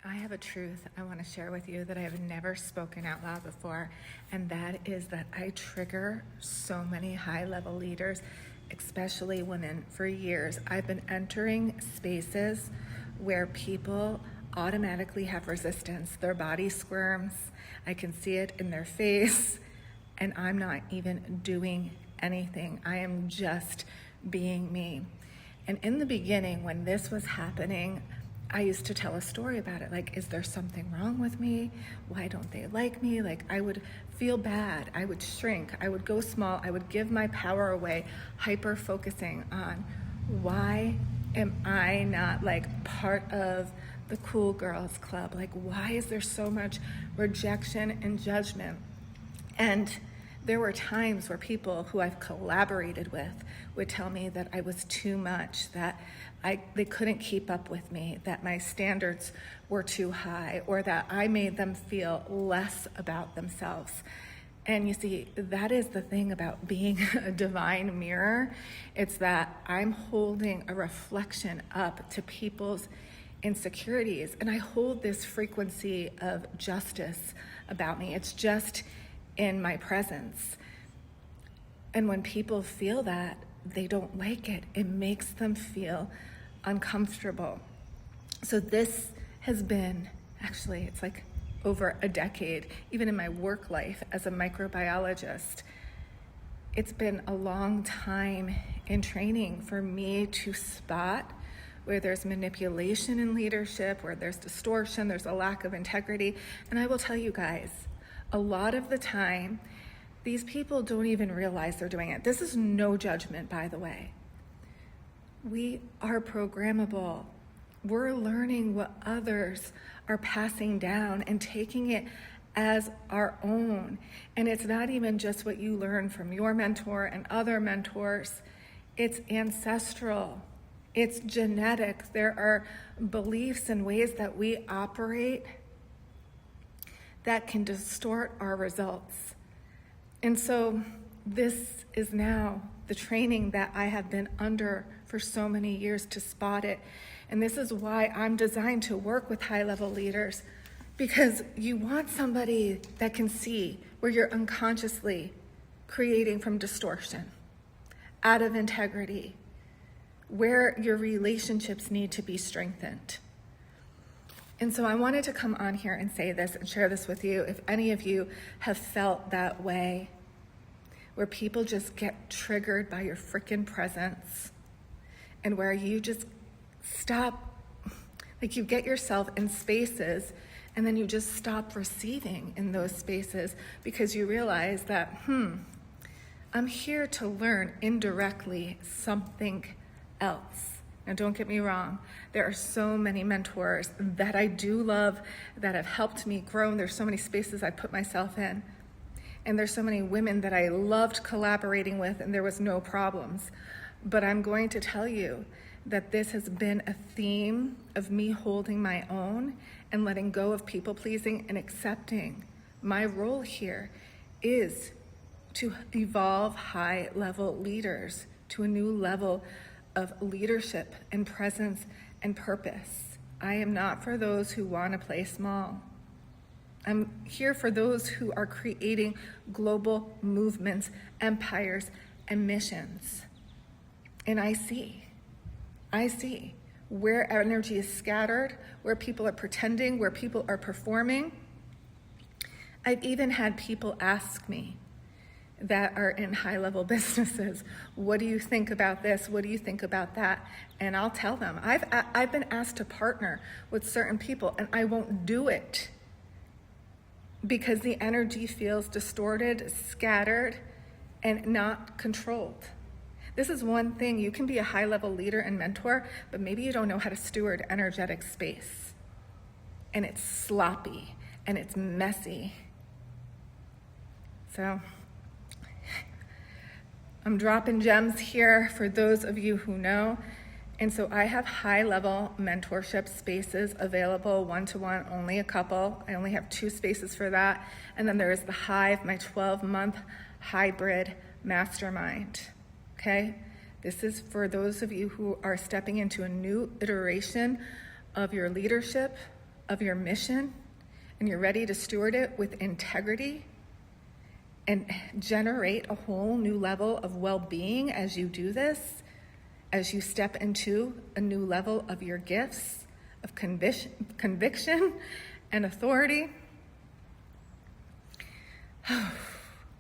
I have a truth I want to share with you that I have never spoken out loud before, and that is that I trigger so many high-level leaders, especially women. For years, I've been entering spaces where people automatically have resistance. Their body squirms. I can see it in their face, and I'm not even doing anything. I am just being me. And in the beginning, when this was happening, I used to tell a story about it. Like, is there something wrong with me? Why don't they like me? Like, I would feel bad. I would shrink. I would go small. I would give my power away, hyper focusing on why am I not like part of the cool girls club? Like, why is there so much rejection and judgment? And there were times where people who I've collaborated with would tell me that I was too much, that they couldn't keep up with me, that my standards were too high, or that I made them feel less about themselves. And you see, that is the thing about being a divine mirror. It's that I'm holding a reflection up to people's insecurities, and I hold this frequency of justice about me. It's just in my presence. And when people feel that, they don't like it. It makes them feel uncomfortable. So this has been, actually, it's like over a decade, even in my work life as a microbiologist. It's been a long time in training for me to spot where there's manipulation in leadership, where there's distortion, there's a lack of integrity. And I will tell you guys, a lot of the time, these people don't even realize they're doing it. This is no judgment, by the way. We are programmable. We're learning what others are passing down and taking it as our own. And it's not even just what you learn from your mentor and other mentors. It's ancestral. It's genetic. There are beliefs and ways that we operate that can distort our results. And so this is now the training that I have been under for so many years to spot it. And this is why I'm designed to work with high-level leaders, because you want somebody that can see where you're unconsciously creating from distortion, out of integrity, where your relationships need to be strengthened. And so I wanted to come on here and say this and share this with you. If any of you have felt that way, where people just get triggered by your freaking presence, and where you just stop, like you get yourself in spaces and then you just stop receiving in those spaces because you realize that, I'm here to learn indirectly something else. Now, don't get me wrong. There are so many mentors that I do love that have helped me grow. And there's so many spaces I put myself in. And there's so many women that I loved collaborating with, and there was no problems. But I'm going to tell you that this has been a theme of me holding my own and letting go of people pleasing and accepting my role here is to evolve high-level leaders to a new level of leadership and presence and purpose. I am not for those who want to play small. I'm here for those who are creating global movements, empires, and missions. And I see where energy is scattered, where people are pretending, where people are performing. I've even had people ask me that are in high-level businesses, what do you think about this? What do you think about that? And I'll tell them, I've been asked to partner with certain people, and I won't do it because the energy feels distorted, scattered, and not controlled. This is one thing. You can be a high-level leader and mentor, but maybe you don't know how to steward energetic space. And it's sloppy, and it's messy. So I'm dropping gems here for those of you who know. And so I have high-level mentorship spaces available, one-to-one, only a couple. I only have 2 spaces for that. And then there is the Hive, my 12-month hybrid mastermind, okay? This is for those of you who are stepping into a new iteration of your leadership, of your mission and you're ready to steward it with integrity and generate a whole new level of well-being as you do this, as you step into a new level of your gifts of conviction and authority. Oh,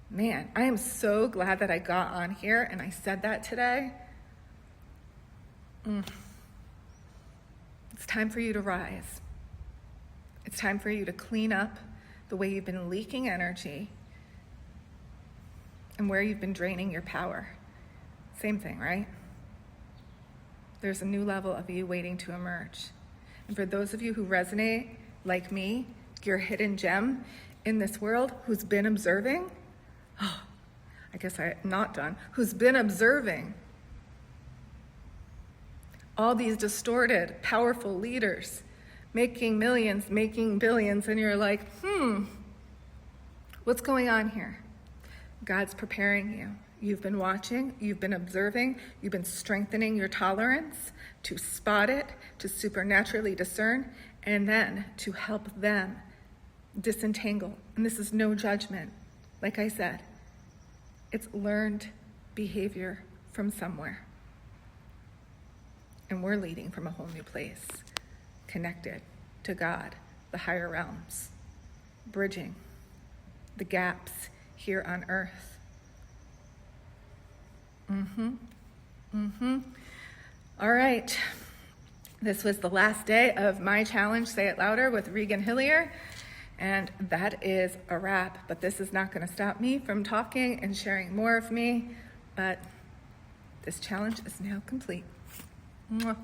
man, I am so glad that I got on here and I said that today. It's time for you to rise. It's time for you to clean up the way you've been leaking energy and where you've been draining your power. Same thing, right? There's a new level of you waiting to emerge. And for those of you who resonate like me, your hidden gem in this world, who's been observing, I guess I'm not done, who's been observing all these distorted, powerful leaders making millions, making billions, and you're like, what's going on here? God's preparing you. You've been watching, you've been observing, you've been strengthening your tolerance to spot it, to supernaturally discern, and then to help them disentangle. And this is no judgment. Like I said, it's learned behavior from somewhere. And we're leading from a whole new place, connected to God, the higher realms, bridging the gaps here on earth. All right. This was the last day of my challenge, Say It Louder, with Regan Hillier. And that is a wrap. But this is not going to stop me from talking and sharing more of me. But this challenge is now complete. Mwah.